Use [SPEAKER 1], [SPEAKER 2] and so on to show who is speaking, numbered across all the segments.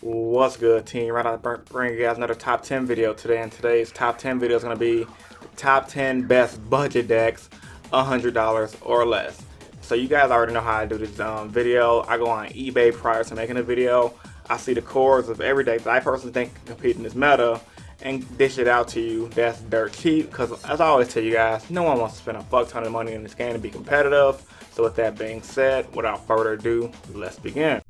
[SPEAKER 1] What's good, team? Right, I'll bring you guys another top 10 video today, and today's top 10 video is going to be the top 10 best budget decks, $100 or less. So you guys already know how I do this video. I go on eBay prior to making a video. I see the cores of every deck that I personally think can compete in this meta and dish it out to you. That's dirt cheap because, as I always tell you guys, no one wants to spend a fuck ton of money in this game to be competitive. So with that being said, without further ado, let's begin.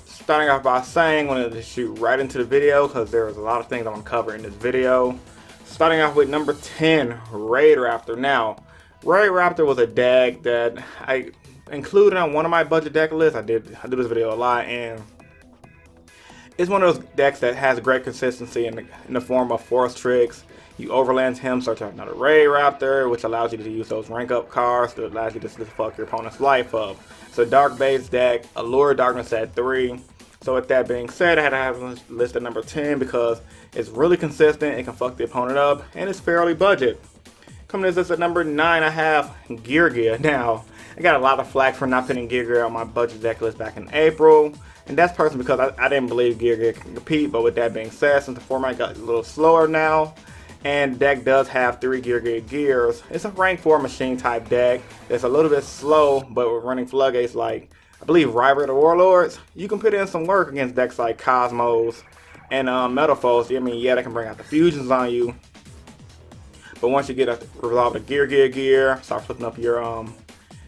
[SPEAKER 1] Starting off by saying, I wanted to shoot right into the video because there's a lot of things I want to cover in this video. Starting off with number 10, Raid Raptor. Now, Raid Raptor was a deck that I included on one of my budget deck lists. I do this video a lot, and it's one of those decks that has great consistency in the form of force tricks. You overland him, search out another Raid Raptor, which allows you to use those rank up cards that allows you to fuck your opponent's life up. So dark base deck, Allure Darkness at 3. So with that being said, I had to have a list at number 10 because it's really consistent, it can fuck the opponent up, and it's fairly budget. Coming to this at number 9, I have Yugioh. Now, I got a lot of flack for not putting Yugioh on my budget deck list back in April, and that's personally because I didn't believe Yugioh can compete. But with that being said, since the format got a little slower now, and the deck does have 3 Yugioh gears, it's a rank 4 machine type deck that's a little bit slow, but with running floodgates like, I believe, Rival the Warlords, you can put in some work against decks like Cosmos and Metalfoes. I mean, yeah, they can bring out the fusions on you, but once you get a resolve the gear, start flipping up your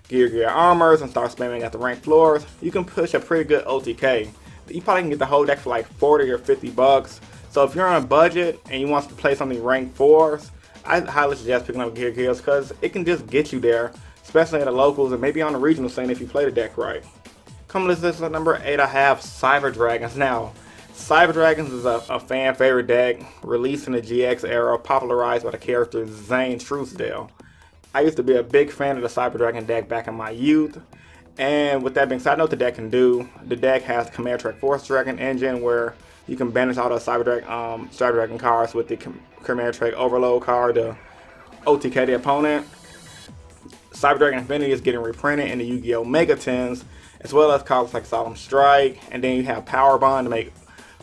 [SPEAKER 1] gear armors and start spamming at the rank floors, you can push a pretty good OTK. You probably can get the whole deck for like 40 or 50 bucks. So if you're on a budget and you want to play something rank 4s, I highly suggest picking up gears because it can just get you there, especially at the locals and maybe on the regional scene if you play the deck right. Coming to this at number 8, I have Cyber Dragons. Now, Cyber Dragons is a fan favorite deck released in the GX era, popularized by the character Zane Truesdale. I used to be a big fan of the Cyber Dragon deck back in my youth, and with that being said, I know what the deck can do. The deck has the Command Track Force Dragon engine where you can banish all the Cyber Dragon cards with the Command Track Overload card to OTK the opponent. Cyber Dragon Infinity is getting reprinted in the Yu-Gi-Oh! Mega Tins, as well as cards like Solemn Strike, and then you have Power Bond to make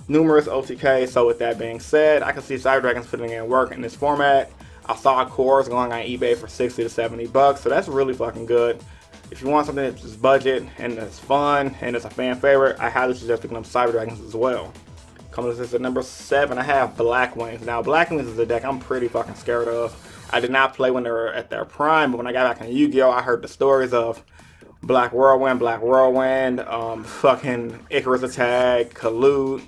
[SPEAKER 1] numerous OTK. So with that being said, I can see Cyber Dragons putting in work in this format. I saw cores going on eBay for 60 to 70 bucks, so that's really fucking good. If you want something that's just budget and it's fun and it's a fan favorite, I highly suggest picking up Cyber Dragons as well. Coming to this at number 7, I have Black Wings. Now, Black Wings is a deck I'm pretty fucking scared of. I did not play when they were at their prime, but when I got back in Yu-Gi-Oh, I heard the stories of Black Whirlwind, fucking Icarus Attack, Collude,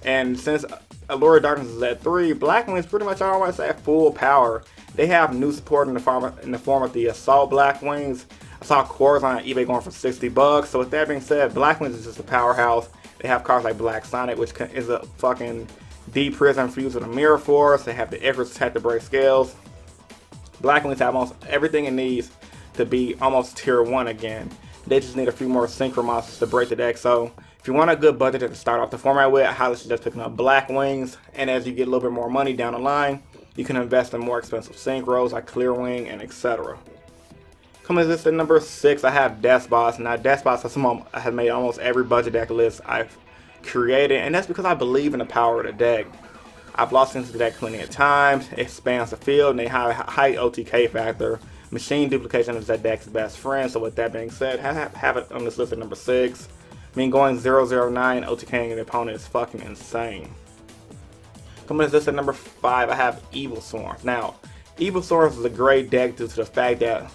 [SPEAKER 1] and since Allure Darkness is at 3, Black Wings pretty much almost at full power. They have new support in the form of the Assault Black Wings. I saw cores on eBay going for 60 bucks. So with that being said, Black Wings is just a powerhouse. They have cards like Black Sonic, which is a fucking deep prison fused with a Mirror Force. They have the Icarus Attack to break scales. Black Wings have almost everything it needs to be almost tier 1 again. They just need a few more Synchro monsters to break the deck. So if you want a good budget to start off the format with, I highly suggest picking up Black Wings. And as you get a little bit more money down the line, you can invest in more expensive Synchros like Clear Wing and etc. Coming to this at number 6, I have Despots. Now, Despots has made almost every budget deck list I've created, and that's because I believe in the power of the deck. I've lost into the deck plenty of times. It spans the field, and they have a high OTK factor. Machine duplication is that deck's best friend. So with that being said, have it on this list at number 6. I mean, going 009 OTKing the opponent is fucking insane. Coming to this at number 5, I have Evil Swarms. Now, Evil Swarms is a great deck due to the fact that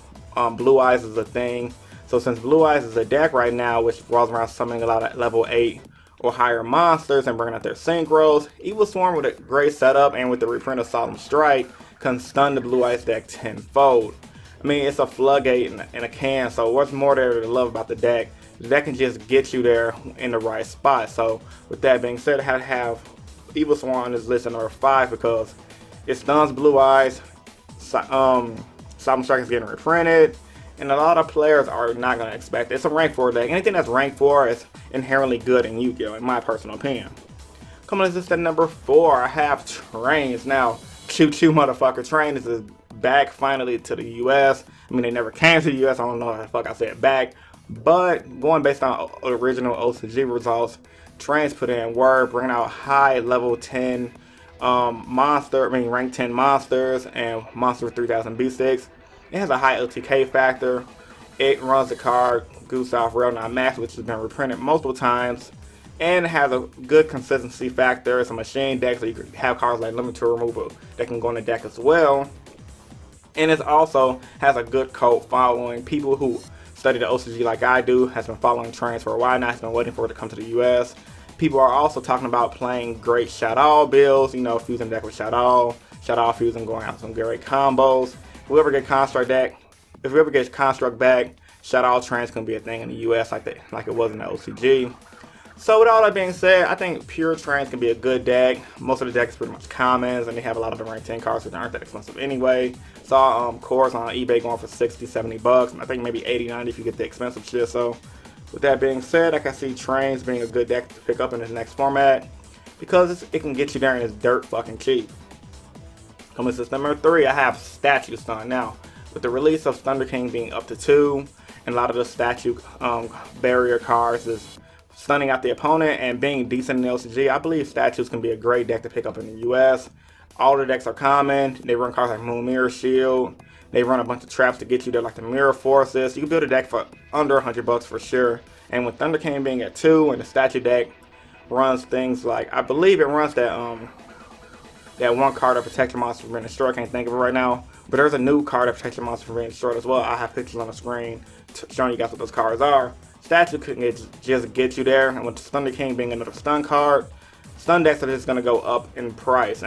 [SPEAKER 1] Blue Eyes is a thing. So since Blue Eyes is a deck right now, which revolves around summoning a lot of level 8 or higher monsters and bringing out their Synchros, Evil Swarm with a great setup and with the reprint of Solemn Strike can stun the Blue Eyes deck tenfold. I mean, it's a floodgate in a can, so what's more there to love about the deck? The deck can just get you there in the right spot. So with that being said, I had to have Evil Swarm on this list at number 5 because it stuns Blue Eyes, Solemn Strike is getting reprinted, and a lot of players are not going to expect it. It's a rank 4 deck. Anything that's rank 4 is inherently good in Yu-Gi-Oh, in my personal opinion. Coming to this at number 4, I have Trains. Now, choo choo motherfucker, Train is back finally to the US. I mean, they never came to the US. I don't know how the fuck I said back. But going based on original OCG results, Trains put in work, bringing out high level 10 rank 10 monsters and Monster 3000 B6. It has a high LTK factor. It runs the card Goose off Rail 9 Max, which has been reprinted multiple times. And it has a good consistency factor. It's a machine deck, so you can have cards like Limited Removal that can go in the deck as well. And it also has a good cult following. People who study the OCG like I do has been following Trains for a while now. Has been waiting for it to come to the US. People are also talking about playing great Shadow builds, you know, fusing deck with Shadow fusing, going out some great combos. Whoever gets Construct deck, if whoever gets Construct back, Shadow Trains can be a thing in the US like it was in the OCG. So with all that being said, I think pure Trains can be a good deck. Most of the deck is pretty much commons, and they have a lot of the rank 10 cards that aren't that expensive anyway. Saw cores on eBay going for 60, 70 bucks. I think maybe 80, 90 if you get the expensive shit. So with that being said, I can see Trains being a good deck to pick up in this next format because it can get you there and it's dirt fucking cheap. Coming to number 3, I have Statutes done. Now, with the release of Thunder King being up to 2, and a lot of the statue barrier cards is stunning out the opponent and being decent in the LCG, I believe Statutes can be a great deck to pick up in the US. All the decks are common. They run cards like Moon Mirror Shield. They run a bunch of traps to get you there like the Mirror Forces. You can build a deck for under 100 bucks for sure. And with Thunder King being at 2 and the statue deck runs things like, I believe it runs that one card of Protect Your Monster from being destroyed. I can't think of it right now. But there's a new card of Protect Your Monster from being destroyed as well. I have pictures on the screen showing you guys what those cards are. Statue can just get you there. And with Thunder King being another stun card, stun decks are just going to go up in price.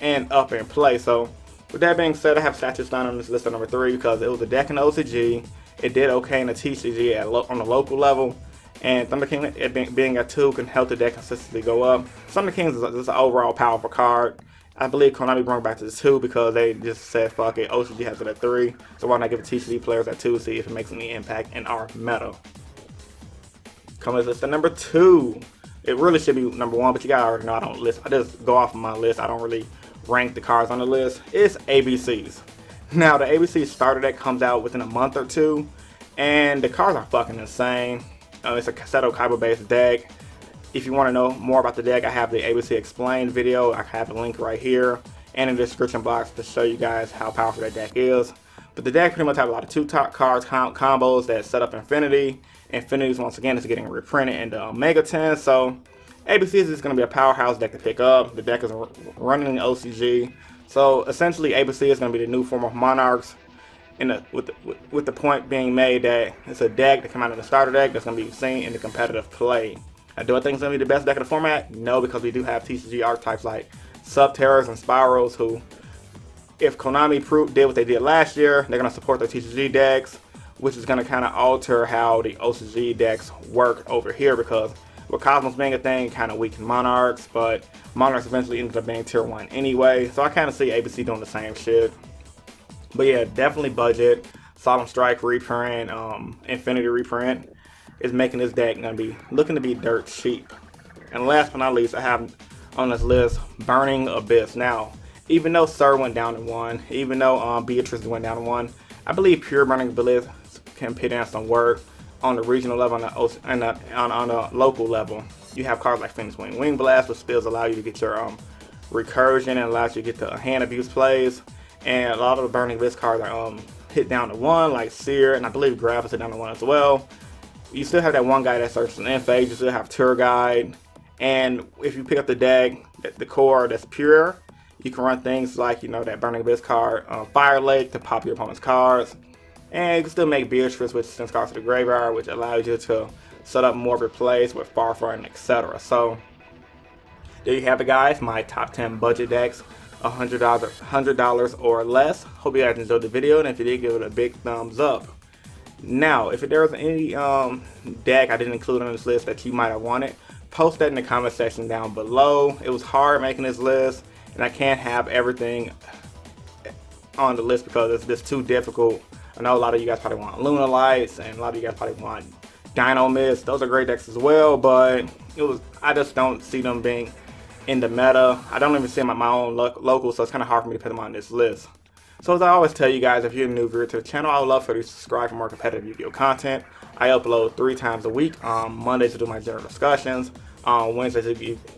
[SPEAKER 1] And up in play. So with that being said, I have Statutes down on this list at number 3 because it was a deck in the OCG. It did okay in the TCG on the local level. And Thunder King being at 2 can help the deck consistently go up. Thunder King is an overall powerful card. I believe Konami brought it back to 2 because they just said, fuck it, OCG has it at 3. So why not give TCG players at 2, see if it makes any impact in our meta. Coming to list at number 2. It really should be number 1, but you guys already know I just go off of my list. I don't really rank the cards on the list. It's ABCs. Now, the ABC starter deck comes out within a month or 2, and the cards are fucking insane. It's a Kaseto Kaiba based deck. If you want to know more about the deck, I have the ABC Explained video. I have the link right here and in the description box to show you guys how powerful that deck is. But the deck pretty much have a lot of 2-top cards, combos that set up Infinity. Infinities, once again, is getting reprinted into Omega 10. So ABC is just going to be a powerhouse deck to pick up. The deck is running in OCG. So essentially, ABC is going to be the new form of Monarchs. With the point being made that it's a deck that come out of the starter deck that's going to be seen in the competitive play. Now, do I think it's going to be the best deck of the format? No, because we do have TCG archetypes like Subterrors and Spirals who, if Konami did what they did last year, they're going to support their TCG decks, which is going to kind of alter how the OCG decks work over here because with Cosmos being a thing, kind of weakened Monarchs, but Monarchs eventually ended up being tier 1 anyway, so I kind of see ABC doing the same shit. But yeah, definitely budget. Solemn Strike reprint, Infinity reprint is making this deck gonna be looking to be dirt cheap. And last but not least, I have on this list Burning Abyss. Now, even though Sir went down to 1, even though Beatrice went down to 1, I believe pure Burning Abyss can put in some work on the regional level and on the local level. You have cards like Phoenix Wing, Wing Blast, which still allow you to get your recursion and allows you to get the hand abuse plays. And a lot of the Burning Abyss cards are hit down to 1, like Seer, and I believe Graph is hit down to 1 as well. You still have that one guy that searches an phase. You still have Tour Guide, and if you pick up the deck, the core that's pure, you can run things like that Burning Abyss card, Fire Lake to pop your opponent's cards, and you can still make Beatrice, which sends cards to the graveyard, which allows you to set up more of your plays with Farfront, etc. So there you have it, guys. My top 10 budget decks. $100 or less. Hope you guys enjoyed the video, and if you did, give it a big thumbs up. Now, if there was any deck I didn't include on this list that you might have wanted, post that in the comment section down below. It was hard making this list, and I can't have everything on the list because it's just too difficult. I know a lot of you guys probably want Luna Lights, and a lot of you guys probably want Dino Mist. Those are great decks as well, but I just don't see them being in the meta. I don't even see them at my own local, so it's kind of hard for me to put them on this list. So as I always tell you guys, if you're a new viewer to the channel, I would love for you to subscribe for more competitive Yu-Gi-Oh content. I upload 3 times a week. Mondays to do my general discussions, Wednesdays to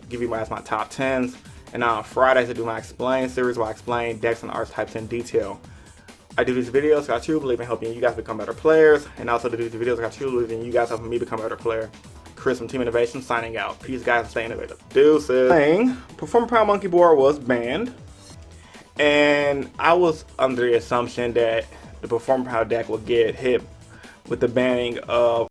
[SPEAKER 1] give you my top 10s, and on Fridays to do my explain series where I explain decks and archetypes in detail. I do these videos because I truly believe in helping you guys become better players, and also to do these videos because I truly believe in you guys helping me become a better player. Chris from Team Innovation signing out. Peace guys, and stay innovative. Deuces. Performer Power Monkey Board was banned, and I was under the assumption that the Performer Power deck would get hit with the banning of